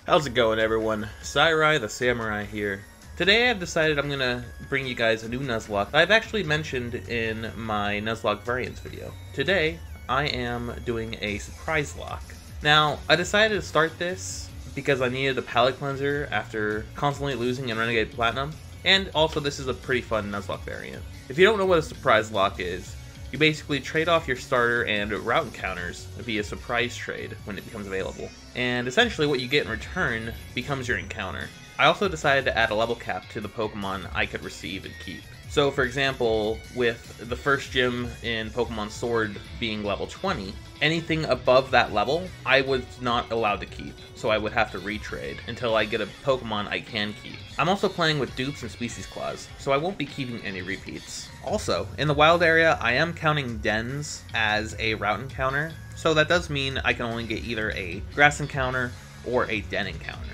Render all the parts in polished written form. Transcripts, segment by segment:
How's it going, everyone? Sairai the Samurai here. Today I've decided I'm gonna bring you guys a new Nuzlocke I've actually mentioned in my Nuzlocke variants video. Today, I am doing a Surpriselocke. Now, I decided to start this because I needed a palette cleanser after constantly losing in Renegade Platinum, and also this is a pretty fun Nuzlocke variant. If you don't know what a Surpriselocke is, you basically trade off your starter and route encounters via surprise trade when it becomes available. And essentially what you get in return becomes your encounter. I also decided to add a level cap to the Pokemon I could receive and keep. So for example, with the first gym in Pokemon Sword being level 20, anything above that level, I was not allowed to keep. So I would have to retrade until I get a Pokemon I can keep. I'm also playing with dupes and species claws, so I won't be keeping any repeats. Also, in the wild area, I am counting dens as a route encounter, so that does mean I can only get either a grass encounter or a den encounter.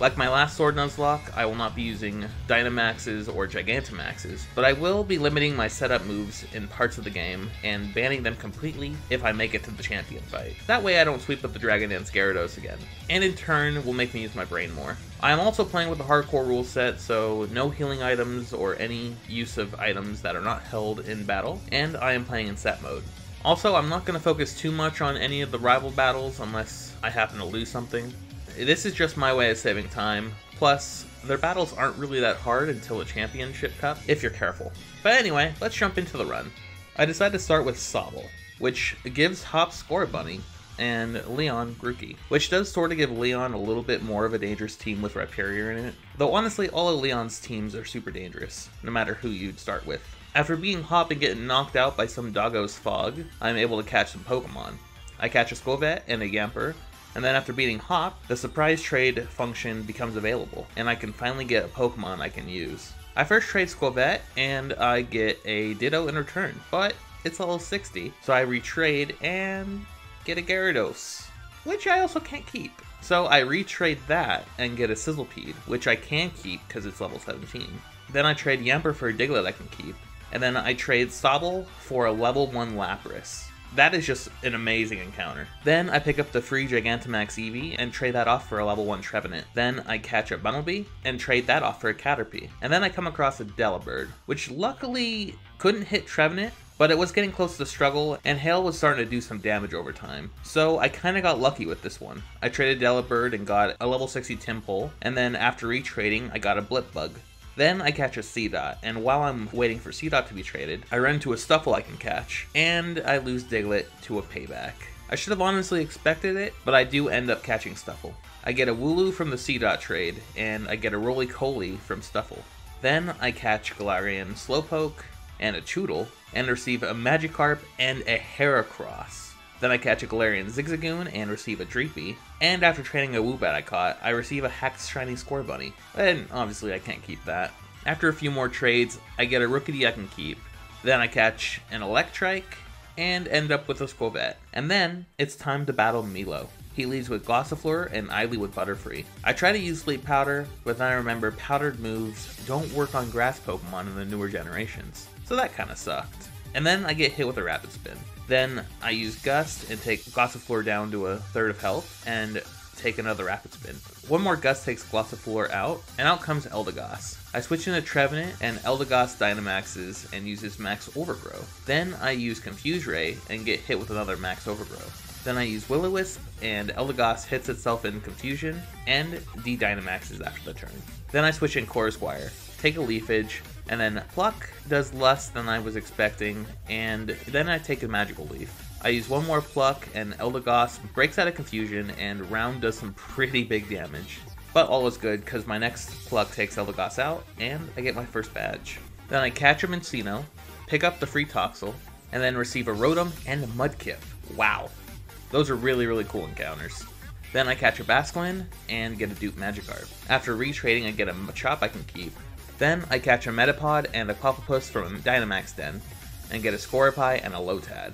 Like my last Sword Nuzlocke, I will not be using Dynamaxes or Gigantamaxes, but I will be limiting my setup moves in parts of the game and banning them completely if I make it to the champion fight. That way I don't sweep up the Dragon Dance Gyarados again, and in turn will make me use my brain more. I am also playing with the hardcore rule set, so no healing items or any use of items that are not held in battle, and I am playing in set mode. Also, I'm not going to focus too much on any of the rival battles unless I happen to lose something. This is just my way of saving time, plus their battles aren't really that hard until the Championship Cup, if you're careful. But anyway, let's jump into the run. I decided to start with Sobble, which gives Hop Scorbunny, and Leon Grookey, which does sort of give Leon a little bit more of a dangerous team with Rhyperior in it, though honestly all of Leon's teams are super dangerous, no matter who you'd start with. After being Hop and getting knocked out by some Doggo's Fog, I'm able to catch some Pokemon. I catch a Skwovet and a Yamper, and then after beating Hop, the surprise trade function becomes available, and I can finally get a Pokemon I can use. I first trade Skwovet, and I get a Ditto in return, but it's level 60, so I retrade and get a Gyarados, which I also can't keep. So I retrade that and get a Sizzlipede, which I can keep because it's level 17. Then I trade Yamper for a Diglett I can keep, and then I trade Sobble for a level 1 Lapras. That is just an amazing encounter. Then I pick up the free Gigantamax Eevee and trade that off for a level 1 Trevenant. Then I catch a Bunnelby and trade that off for a Caterpie. And then I come across a Delibird, which luckily couldn't hit Trevenant, but it was getting close to struggle, and Hail was starting to do some damage over time. So I kinda got lucky with this one. I traded Delibird and got a level 60 Tympole, and then after retrading, I got a Blipbug. Then I catch a Seedot, and while I'm waiting for Seedot to be traded, I run into a Stuffle I can catch, and I lose Diglett to a Payback. I should have honestly expected it, but I do end up catching Stuffle. I get a Wooloo from the Seedot trade, and I get a Roly-Poly from Stuffle. Then I catch Galarian Slowpoke and a Choodle, and receive a Magikarp and a Heracross. Then I catch a Galarian Zigzagoon and receive a Dreepy, and after training a Woobat I caught, I receive a Hacked Shiny Scorbunny, and obviously I can't keep that. After a few more trades, I get a Rookidee I can keep, then I catch an Electrike, and end up with a Skwovet. And then, it's time to battle Milo. He leads with Gossifleur and I lead with Butterfree. I try to use Sleep Powder, but then I remember powdered moves don't work on grass Pokemon in the newer generations, so that kinda sucked. And then I get hit with a Rapid Spin. Then I use Gust and take Gossifleur down to a third of health, and take another Rapid Spin. One more Gust takes Gossifleur out, and out comes Eldegoss. I switch into Trevenant, and Eldegoss Dynamaxes and uses Max Overgrow. Then I use Confuse Ray and get hit with another Max Overgrow. Then I use Will-O-Wisp, and Eldegoss hits itself in Confusion, and D-Dynamaxes after the turn. Then I switch in Corusquire, take a Leafage, and then Pluck does less than I was expecting, and then I take a Magical Leaf. I use one more Pluck, and Eldegoss breaks out of Confusion, and Round does some pretty big damage. But all is good, because my next Pluck takes Eldegoss out, and I get my first badge. Then I catch a Minccino, pick up the free Toxel, and then receive a Rotom and a Mudkip. Wow. Those are really cool encounters. Then I catch a Basculin, and get a dupe Magikarp. After retrading, I get a Machop I can keep. Then I catch a Metapod and a Pufflepus from a Dynamax Den, and get a Scoropie and a Lotad.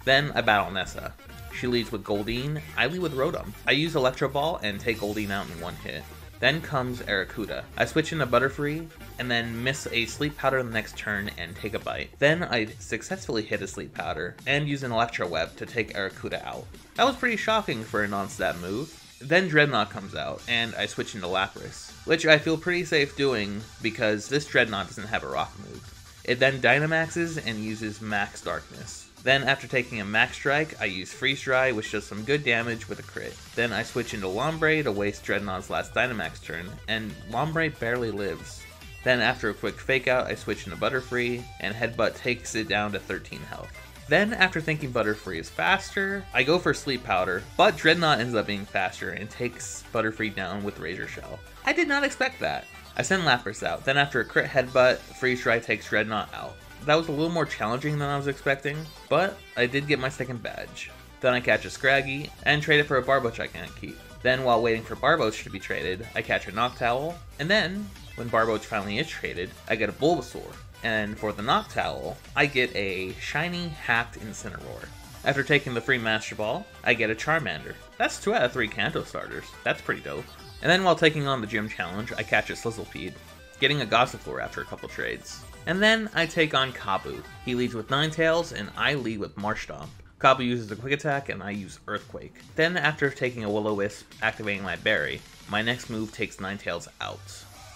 Then I battle Nessa. She leads with Goldeen, I lead with Rotom. I use Electro Ball and take Goldeen out in one hit. Then comes Arrokuda. I switch into Butterfree, and then miss a Sleep Powder the next turn and take a bite. Then I successfully hit a Sleep Powder, and use an Electro Web to take Arrokuda out. That was pretty shocking for a non-stat move. Then Dreadnought comes out, and I switch into Lapras, which I feel pretty safe doing because this Dreadnought doesn't have a rock move. It then Dynamaxes and uses Max Darkness. Then after taking a Max Strike, I use Freeze Dry, which does some good damage with a crit. Then I switch into Lombre to waste Dreadnought's last Dynamax turn, and Lombre barely lives. Then after a quick Fake Out, I switch into Butterfree, and Headbutt takes it down to 13 health. Then, after thinking Butterfree is faster, I go for Sleep Powder, but Dreadnought ends up being faster and takes Butterfree down with Razor Shell. I did not expect that. I send Lapras out, then after a crit Headbutt, Freeze Dry takes Dreadnought out. That was a little more challenging than I was expecting, but I did get my second badge. Then I catch a Scraggy, and trade it for a Barboach I can't keep. Then, while waiting for Barboach to be traded, I catch a Noctowl, and then, when Barboach finally is traded, I get a Bulbasaur. And for the Noctowl, I get a shiny hacked Incineroar. After taking the free Master Ball, I get a Charmander. That's 2 out of 3 Kanto starters. That's pretty dope. And then while taking on the Gym Challenge, I catch a Slizzlepede, getting a Gossifleur after a couple trades. And then I take on Kabu. He leads with Ninetales, and I lead with Marshtomp. Kabu uses a Quick Attack, and I use Earthquake. Then after taking a Will-O-Wisp, activating my Berry, my next move takes Ninetales out.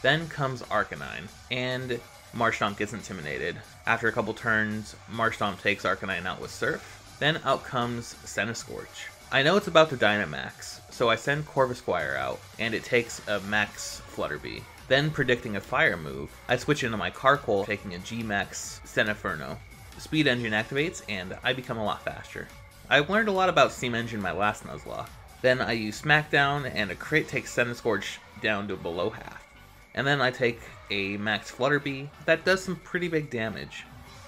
Then comes Arcanine, and Marshtomp gets intimidated. After a couple turns, Marshtomp takes Arcanine out with Surf. Then out comes Centiskorch. I know it's about to Dynamax, so I send Corvisquire out, and it takes a Max Flutterby. Then, predicting a fire move, I switch into my Carkol, taking a G-Max Scentinferno. Speed Engine activates, and I become a lot faster. I've learned a lot about Steam Engine my last Nuzlocke. Then I use Smackdown, and a crit takes Centiskorch down to below half. And then I take a Max Flutterby that does some pretty big damage.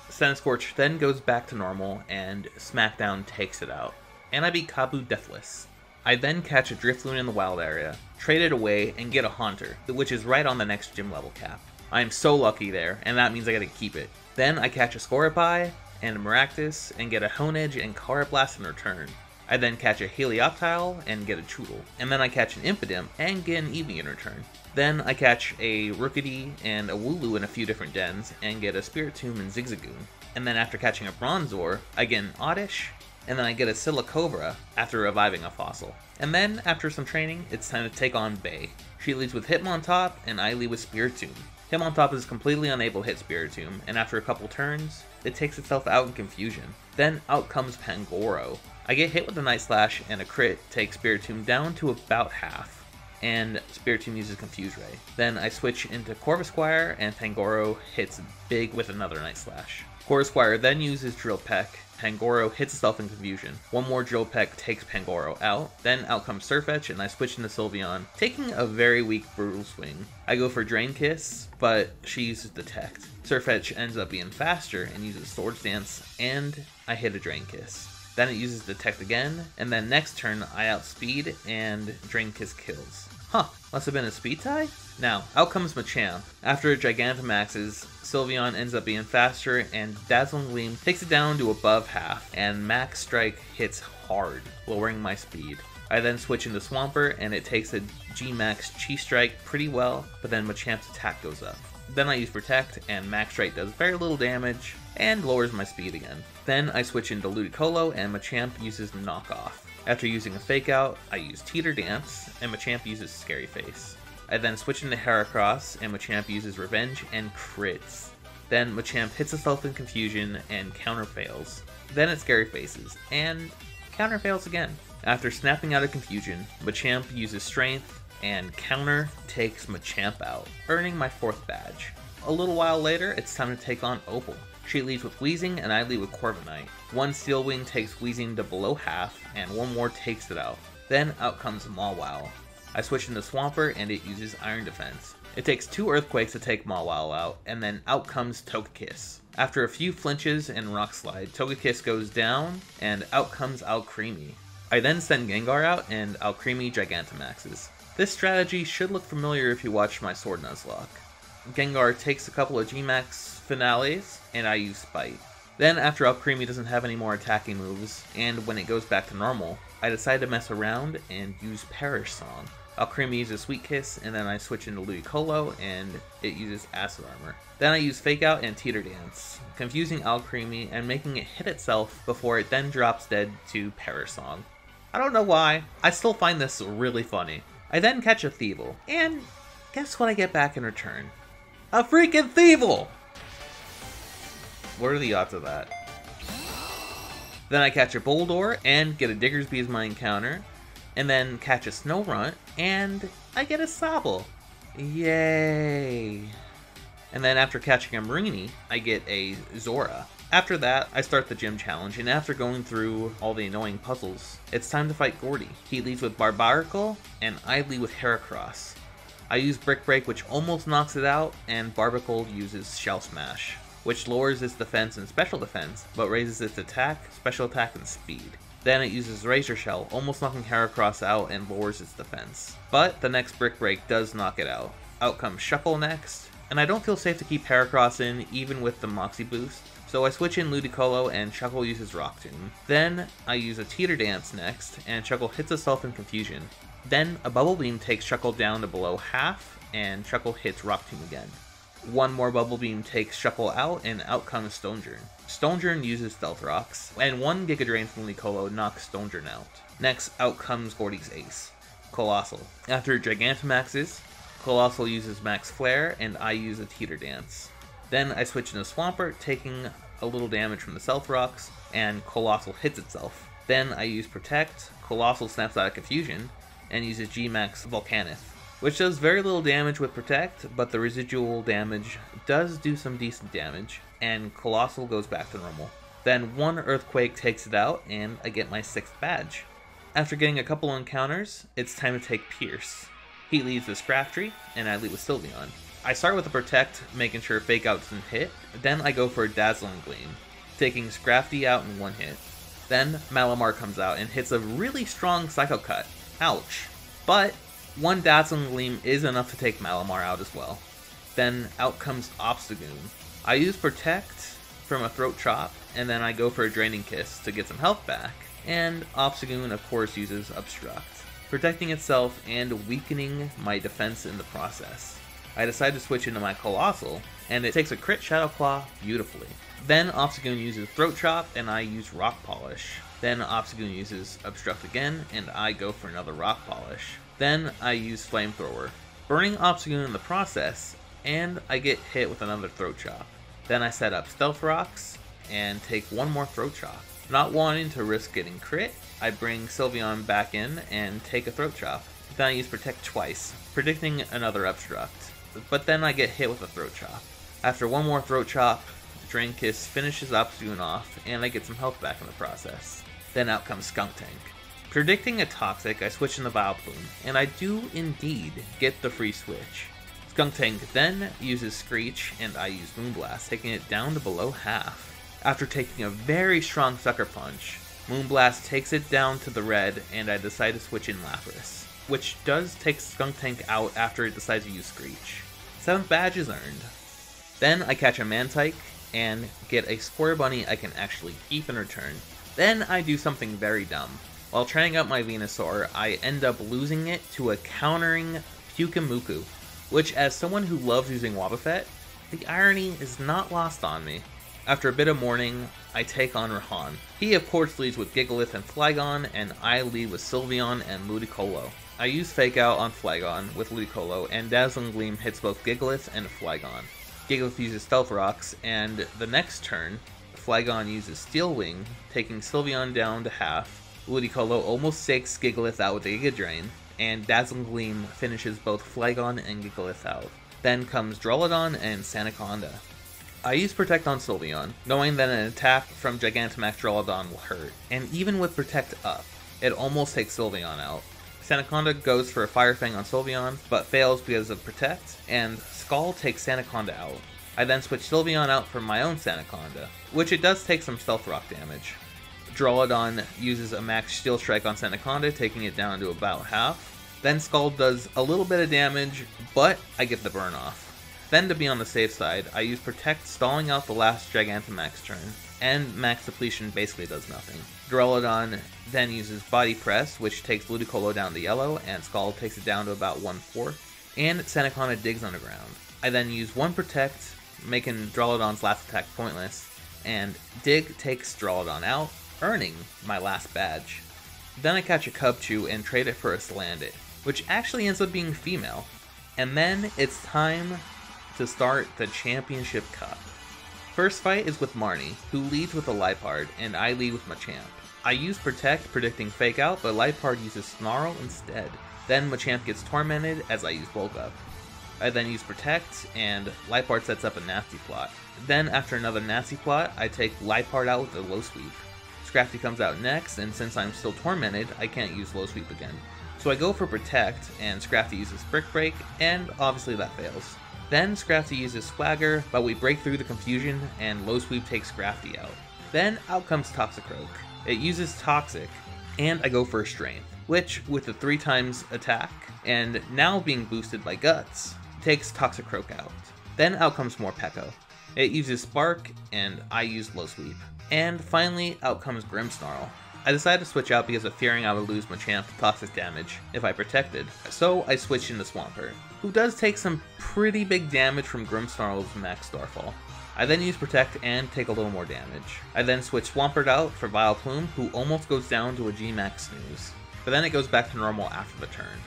Centiskorch then goes back to normal, and Smackdown takes it out. And I beat Kabu deathless. I then catch a Drifloon in the wild area, trade it away, and get a Haunter, which is right on the next gym level cap. I am so lucky there, and that means I gotta keep it. Then I catch a Scorbunny and a Maractus, and get a Honedge and Color Blast in return. I then catch a Helioptile and get a Choodle. And then I catch an Impidimp and get an Eevee in return. Then I catch a Rookidee and a Wooloo in a few different dens, and get a Spiritomb and Zigzagoon. And then after catching a Bronzor, I get an Oddish, and then I get a Silicobra after reviving a fossil. And then, after some training, it's time to take on Bay. She leads with Hitmontop, and I lead with Spiritomb. Hitmontop is completely unable to hit Spiritomb, and after a couple turns, it takes itself out in confusion. Then out comes Pangoro. I get hit with a Night Slash, and a crit takes Spiritomb down to about half, and Spiritomb uses Confuse Ray. Then I switch into Corvisquire, and Pangoro hits big with another Night Slash. Corvisquire then uses Drill Peck. Pangoro hits itself in confusion. One more Drill Peck takes Pangoro out. Then out comes Surfetch, and I switch into Sylveon, taking a very weak Brutal Swing. I go for Drain Kiss, but she uses Detect. Surfetch ends up being faster and uses Swords Dance, and I hit a Drain Kiss. Then it uses Detect again, and then next turn I outspeed and Drain Kiss kills. Huh, must have been a speed tie? Now, out comes Machamp. After Gigantamaxes, Sylveon ends up being faster, and Dazzling Gleam takes it down to above half, and Max Strike hits hard, lowering my speed. I then switch into Swampert, and it takes a G-Max Chi Strike pretty well, but then Machamp's attack goes up. Then I use Protect, and Max Strike does very little damage, and lowers my speed again. Then I switch into Ludicolo, and Machamp uses Knock Off. After using a Fake Out, I use Teeter Dance, and Machamp uses Scary Face. I then switch into Heracross, and Machamp uses Revenge and crits. Then Machamp hits itself in confusion and counter fails. Then it Scary Faces, and counter fails again. After snapping out of confusion, Machamp uses Strength, and counter takes Machamp out, earning my 4th badge. A little while later, it's time to take on Opal. She leads with Weezing, and I lead with Corviknight. One Steel Wing takes Weezing to below half, and one more takes it out. Then out comes Mawile. I switch into Swampert, and it uses Iron Defense. It takes 2 Earthquakes to take Mawile out, and then out comes Togekiss. After a few flinches and Rock Slide, Togekiss goes down, and out comes Alcremie. I then send Gengar out, and Alcremie Gigantamaxes. This strategy should look familiar if you watched my Sword Nuzlocke. Gengar takes a couple of G-Max finales, and I use Spite. Then, after Alcremie doesn't have any more attacking moves, and when it goes back to normal, I decide to mess around and use Perish Song. Alcremie uses Sweet Kiss, and then I switch into Ludicolo, and it uses Acid Armor. Then I use Fake Out and Teeter Dance, confusing Alcremie and making it hit itself before it then drops dead to Perish Song. I don't know why, I still find this really funny. I then catch a Thievul, and guess what I get back in return? A freaking Thievul! What are the odds of that? Then I catch a Boldore and get a Diggersby as my encounter, and then catch a Snorunt, and I get a Sobble. Yay! And then after catching a Mareanie, I get a Zora. After that, I start the gym challenge, and after going through all the annoying puzzles, it's time to fight Gordy. He leads with Barbaracle, and I lead with Heracross. I use Brick Break, which almost knocks it out, and Barbacle uses Shell Smash, which lowers its defense and special defense, but raises its attack, special attack, and speed. Then it uses Razor Shell, almost knocking Heracross out and lowers its defense. But the next Brick Break does knock it out. Out comes Shuckle next, and I don't feel safe to keep Heracross in, even with the Moxie boost, so I switch in Ludicolo and Shuckle uses Rock Tomb. Then I use a Teeter Dance next, and Shuckle hits itself in confusion. Then a Bubble Beam takes Shuckle down to below half, and Shuckle hits Rock Tomb again. One more Bubble Beam takes Shuckle out, and out comes Stonjourn. Stonjourn uses Stealth Rocks, and one Giga Drain from Ludicolo knocks Stonjourn out. Next, out comes Gordy's ace, Colossal. After Gigantamaxes, Colossal uses Max Flare, and I use a Teeter Dance. Then I switch into Swampert, taking a little damage from the Stealth Rocks, and Colossal hits itself. Then I use Protect, Colossal snaps out of Confusion, and uses G-Max Volcanith, which does very little damage with Protect, but the residual damage does do some decent damage, and Colossal goes back to normal. Then one Earthquake takes it out, and I get my 6th badge. After getting a couple encounters, it's time to take Pierce. He leads with Scraftree, and I lead with Sylveon. I start with a Protect, making sure Fake Out doesn't hit, then I go for a Dazzling Gleam, taking Scrafty out in one hit. Then Malamar comes out and hits a really strong Psycho Cut. Ouch. But one Dazzling Gleam is enough to take Malamar out as well. Then out comes Obstagoon. I use Protect from a Throat Chop, and then I go for a Draining Kiss to get some health back, and Obstagoon of course uses Obstruct, protecting itself and weakening my defense in the process. I decide to switch into my Colossal, and it takes a crit Shadow Claw beautifully. Then Obstagoon uses Throat Chop, and I use Rock Polish. Then Obstagoon uses Obstruct again, and I go for another Rock Polish. Then I use Flamethrower, burning Obstagoon in the process, and I get hit with another Throat Chop. Then I set up Stealth Rocks, and take one more Throat Chop. Not wanting to risk getting crit, I bring Sylveon back in and take a Throat Chop. Then I use Protect twice, predicting another Obstruct, but then I get hit with a Throat Chop. After one more Throat Chop, Drain Kiss finishes Obstagoon off, and I get some health back in the process. Then out comes Skunk Tank. Predicting a Toxic, I switch in the Vileplume, and I do indeed get the free switch. Skunk Tank then uses Screech, and I use Moonblast, taking it down to below half. After taking a very strong Sucker Punch, Moonblast takes it down to the red, and I decide to switch in Lapras, which does take Skunk Tank out after it decides to use Screech. 7th badge is earned. Then I catch a Mantike, and get a Square Bunny I can actually keep in return. Then I do something very dumb. While trying out my Venusaur, I end up losing it to a countering Pyukumuku, which as someone who loves using Wobbuffet, the irony is not lost on me. After a bit of mourning, I take on Rahan. He of course leads with Gigalith and Flygon, and I lead with Sylveon and Ludicolo. I use Fake Out on Flygon with Ludicolo, and Dazzling Gleam hits both Gigalith and Flygon. Gigalith uses Stealth Rocks, and the next turn, Flygon uses Steel Wing, taking Sylveon down to half. Ludicolo almost takes Gigalith out with a Giga Drain, and Dazzling Gleam finishes both Flygon and Gigalith out. Then comes Drolodon and Sandaconda. I use Protect on Sylveon, knowing that an attack from Gigantamax Drolodon will hurt, and even with Protect up, it almost takes Sylveon out. Sandaconda goes for a Fire Fang on Sylveon, but fails because of Protect, and Skull takes Sandaconda out. I then switch Sylveon out for my own Sandaconda, which it does take some Stealth Rock damage. Drolodon uses a Max Steel Strike on Sandaconda, taking it down to about half. Then Skull does a little bit of damage, but I get the burn off. Then to be on the safe side, I use Protect, stalling out the last Gigantamax turn, and Max Depletion basically does nothing. Drolodon then uses Body Press, which takes Ludicolo down to yellow, and Skull takes it down to about 1/4, and Sandaconda digs underground. I then use one Protect, making Drolodon's last attack pointless, and Dig takes Drolodon out, earning my last badge. Then I catch a Cubchoo and trade it for a Salandit, which actually ends up being female. And then it's time to start the Championship Cup. First fight is with Marnie, who leads with a Liepard, and I lead with Machamp. I use Protect, predicting Fake Out, but Liepard uses Snarl instead. Then Machamp gets tormented as I use Bulk Up. I then use Protect, and Liepard sets up a Nasty Plot. Then after another Nasty Plot, I take Liepard out with a Low Sweep. Scrafty comes out next, and since I'm still tormented, I can't use Low Sweep again. So I go for Protect, and Scrafty uses Brick Break, and obviously that fails. Then Scrafty uses Swagger, but we break through the confusion, and Low Sweep takes Scrafty out. Then out comes Toxicroak. It uses Toxic, and I go for a Strength, which, with the 3 times attack, and now being boosted by Guts, takes Toxicroak out. Then out comes Morpeko. It uses Spark, and I use Low Sweep. And finally, out comes Grimmsnarl. I decided to switch out because of fearing I would lose Machamp to toxic damage if I protected, so I switched into Swampert, who does take some pretty big damage from Grimmsnarl's Max Starfall. I then use Protect and take a little more damage. I then switch Swampert out for Vileplume, who almost goes down to a G-Max Snooze, but then it goes back to normal after the turn.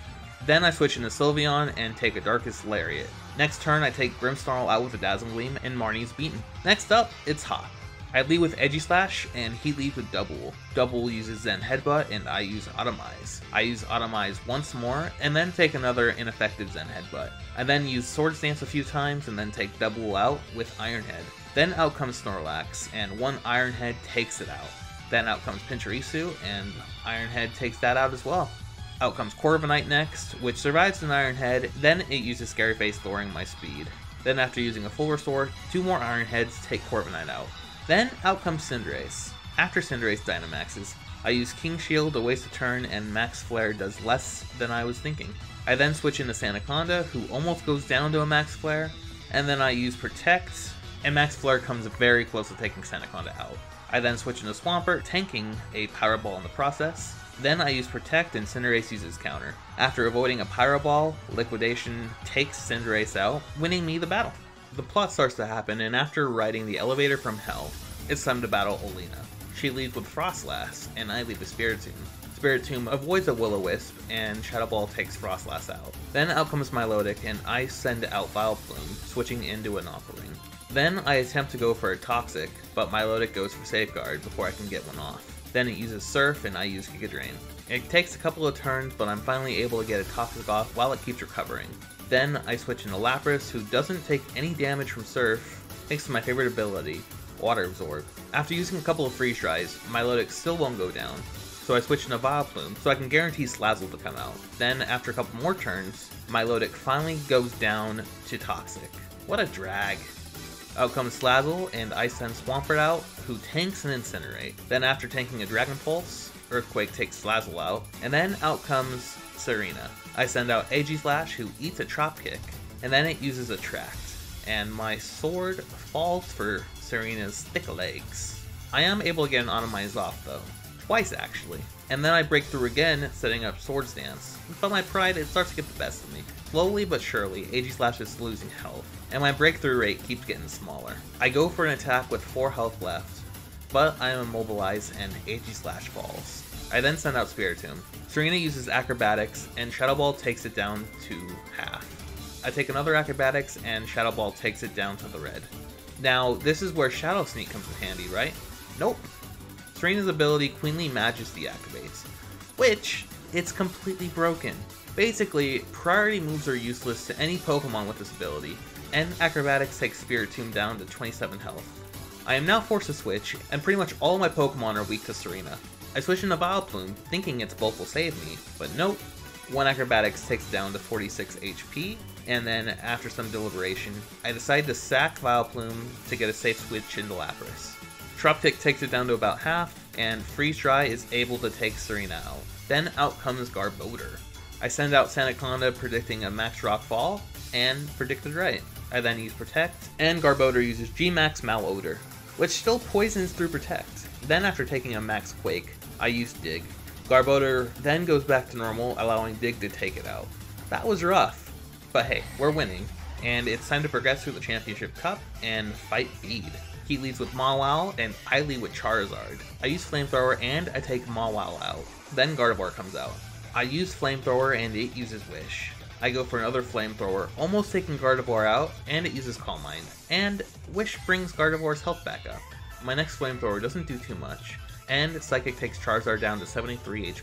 Then I switch into Sylveon and take a Darkest Lariat. Next turn I take Grimmsnarl out with a Dazzling Gleam and Marnie's beaten. Next up, it's Hop. I lead with Edgy-Slash, and he leads with Double. Double uses Zen Headbutt, and I use Atomize. I use Atomize once more, and then take another ineffective Zen Headbutt. I then use Swords Dance a few times, and then take Double out with Iron Head. Then out comes Snorlax, and one Iron Head takes it out. Then out comes Pinchurisu, and Iron Head takes that out as well. Out comes Corviknight next, which survives an Iron Head, then it uses Scary Face, lowering my speed. Then after using a full restore, 2 more Iron Heads take Corviknight out. Then out comes Cinderace. After Cinderace Dynamaxes, I use King Shield to waste a turn, and Max Flare does less than I was thinking. I then switch into Sandaconda, who almost goes down to a Max Flare, and then I use Protect, and Max Flare comes very close to taking Sandaconda out. I then switch into Swampert, tanking a Power Ball in the process. Then I use Protect and Cinderace uses Counter. After avoiding a Pyro Ball, Liquidation takes Cinderace out, winning me the battle. The plot starts to happen, and after riding the elevator from Hell, it's time to battle Olina. She leads with Frostlass, and I lead with Spiritomb. Spiritomb avoids a Will-O-Wisp, and Shadow Ball takes Frostlass out. Then out comes Milotic, and I send out Vileplume, switching into an Aquaring. Then I attempt to go for a Toxic, but Milotic goes for Safeguard before I can get one off. Then it uses Surf, and I use Giga Drain. It takes a couple of turns, but I'm finally able to get a Toxic off while it keeps recovering. Then I switch into Lapras, who doesn't take any damage from Surf, thanks to my favorite ability, Water Absorb. After using a couple of Freeze Dries, Milotic still won't go down, so I switch into Vileplume so I can guarantee Slazzle to come out. Then after a couple more turns, Milotic finally goes down to Toxic. What a drag. Out comes Slazzle, and I send Swampert out, who tanks an Incinerate. Then after tanking a Dragon Pulse, Earthquake takes Slazzle out, and then out comes Serena. I send out Aegislash, who eats a Chop Kick, and then it uses Attract, and my sword falls for Serena's thick legs. I am able to get an Atomize off though, twice actually, and then I break through again, setting up Swords Dance, but my pride, it starts to get the best of me. Slowly but surely, Aegislash is losing health, and my breakthrough rate keeps getting smaller. I go for an attack with 4 health left, but I am immobilized and Aegislash falls. I then send out Spiritomb. Serena uses Acrobatics, and Shadow Ball takes it down to half. I take another Acrobatics, and Shadow Ball takes it down to the red. Now, this is where Shadow Sneak comes in handy, right? Nope. Serena's ability Queenly Majesty activates, which, it's completely broken. Basically, priority moves are useless to any Pokemon with this ability, and Acrobatics takes Spiritomb down to 27 health. I am now forced to switch, and pretty much all my Pokemon are weak to Serena. I switch into Vileplume, thinking its bulk will save me, but nope. One Acrobatics takes it down to 46 HP, and then after some deliberation, I decide to sack Vileplume to get a safe switch into Lapras. Truptic takes it down to about half, and Freeze Dry is able to take Serena out. Then out comes Garbodor. I send out Sandaconda predicting a Max Rock Fall, and predicted right. I then use Protect, and Garbodor uses G-Max Malodor, which still poisons through Protect. Then after taking a Max Quake, I use Dig. Garbodor then goes back to normal, allowing Dig to take it out. That was rough, but hey, we're winning, and it's time to progress through the Championship Cup and fight Bede. Heat leads with Mawile, and I lead with Charizard. I use Flamethrower and I take Mawile out. Then Gardevoir comes out. I use Flamethrower and it uses Wish. I go for another Flamethrower, almost taking Gardevoir out, and it uses Calm Mind. And Wish brings Gardevoir's health back up. My next Flamethrower doesn't do too much, and Psychic takes Charizard down to 73 HP.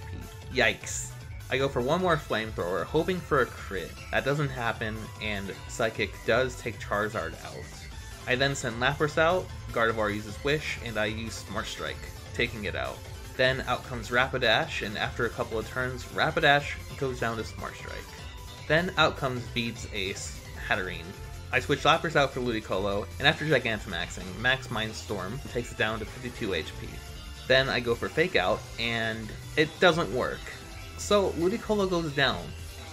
Yikes. I go for one more Flamethrower, hoping for a crit. That doesn't happen, and Psychic does take Charizard out. I then send Lapras out, Gardevoir uses Wish, and I use Smart Strike, taking it out. Then out comes Rapidash, and after a couple of turns, Rapidash goes down to Smart Strike. Then out comes Beats Ace, Hatterene. I switch Lapras out for Ludicolo, and after Gigantamaxing, Max Mindstorm takes it down to 52 HP. Then I go for Fake Out, and it doesn't work. So Ludicolo goes down.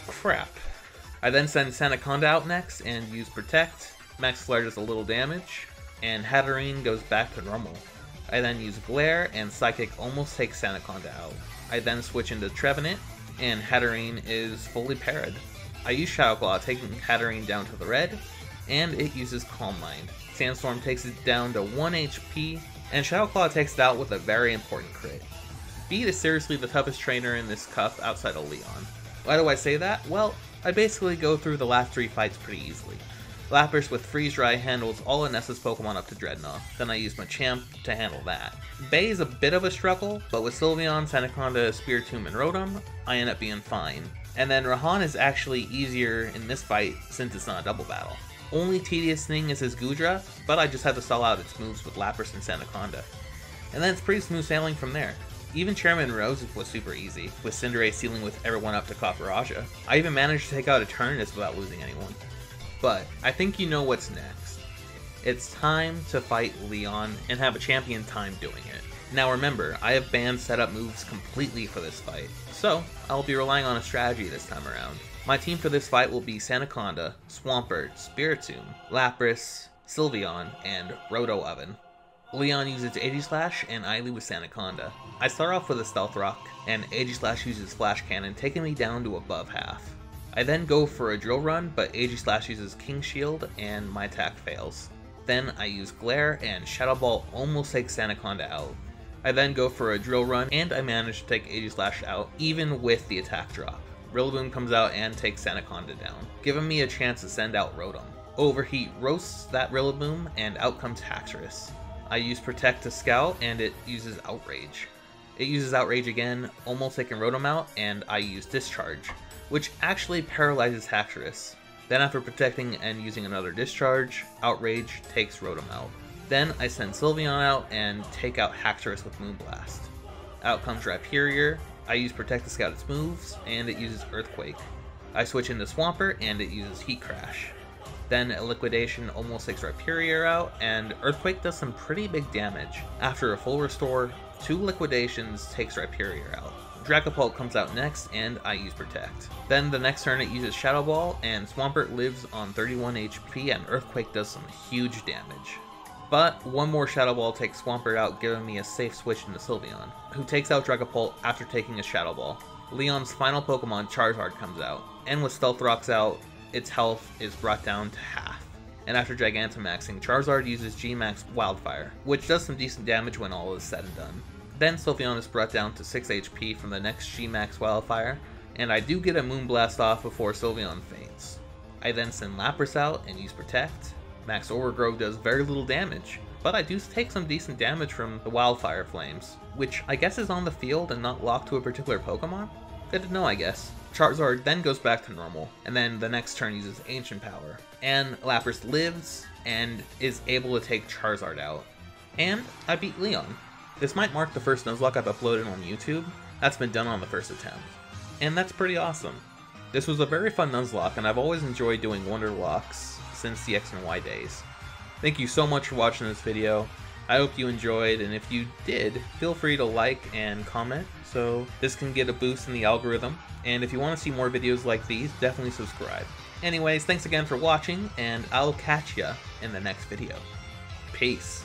Crap. I then send Sandaconda out next and use Protect. Max Flare does a little damage, and Hatterene goes back to normal. I then use Glare, and Psychic almost takes Sandaconda out. I then switch into Trevenant, and Hatterene is fully parried. I use Shadow Claw, taking Hatterene down to the red, and it uses Calm Mind. Sandstorm takes it down to 1 HP, and Shadow Claw takes it out with a very important crit. Beat is seriously the toughest trainer in this cup outside of Leon. Why do I say that? Well, I basically go through the last 3 fights pretty easily. Lapras with Freeze Dry handles all of Nessa's Pokemon up to Dreadnought, then I use Machamp to handle that. Bay is a bit of a struggle, but with Sylveon, Sandaconda, Spiritomb, and Rotom, I end up being fine. And then Rahan is actually easier in this fight since it's not a double battle. Only tedious thing is his Gudra, but I just had to stall out its moves with Lapras and Sandaconda. And then it's pretty smooth sailing from there. Even Chairman Rose was super easy, with Cinderace sealing with everyone up to Copperajah. I even managed to take out Eternatus without losing anyone. But I think you know what's next. It's time to fight Leon and have a champion time doing it. Now remember, I have banned setup moves completely for this fight, so I'll be relying on a strategy this time around. My team for this fight will be Sandaconda, Swampert, Spiritomb, Lapras, Sylveon, and Roto Oven. Leon uses Aegislash, and I lead with Sandaconda. I start off with a Stealth Rock, and Aegislash uses Flash Cannon, taking me down to above half. I then go for a Drill Run, but Aegislash uses King Shield, and my attack fails. Then I use Glare, and Shadow Ball almost takes Sandaconda out. I then go for a Drill Run, and I manage to take Aegislash out, even with the attack drop. Rillaboom comes out and takes Sandaconda down, giving me a chance to send out Rotom. Overheat roasts that Rillaboom, and out comes Haxorus. I use Protect to scout, and it uses Outrage. It uses Outrage again, almost taking Rotom out, and I use Discharge, which actually paralyzes Haxorus. Then after protecting and using another Discharge, Outrage takes Rotom out. Then I send Sylveon out and take out Haxorus with Moonblast. Out comes Rhyperior. I use Protect to scout its moves, and it uses Earthquake. I switch into Swampert, and it uses Heat Crash. Then Liquidation almost takes Rhyperior out, and Earthquake does some pretty big damage. After a full restore, 2 Liquidations takes Rhyperior out. Dragapult comes out next, and I use Protect. Then the next turn it uses Shadow Ball, and Swampert lives on 31 HP, and Earthquake does some huge damage. But one more Shadow Ball takes Swampert out, giving me a safe switch into Sylveon, who takes out Dragapult after taking a Shadow Ball. Leon's final Pokemon, Charizard, comes out, and with Stealth Rocks out, its health is brought down to half. And after Gigantamaxing, Charizard uses G-Max Wildfire, which does some decent damage when all is said and done. Then Sylveon is brought down to 6 HP from the next G-Max Wildfire, and I do get a Moonblast off before Sylveon faints. I then send Lapras out and use Protect. Max Overgrowth does very little damage, but I do take some decent damage from the Wildfire Flames, which I guess is on the field and not locked to a particular Pokemon? Good to know, I guess. Charizard then goes back to normal, and then the next turn uses Ancient Power, and Lapras lives and is able to take Charizard out. And I beat Leon. This might mark the first Nuzlocke I've uploaded on YouTube. That's been done on the first attempt. And that's pretty awesome. This was a very fun Nuzlocke, and I've always enjoyed doing Wonderlocks since the X and Y days. Thank you so much for watching this video. I hope you enjoyed, and if you did, feel free to like and comment so this can get a boost in the algorithm. And if you want to see more videos like these, definitely subscribe. Anyways, thanks again for watching, and I'll catch ya in the next video. Peace.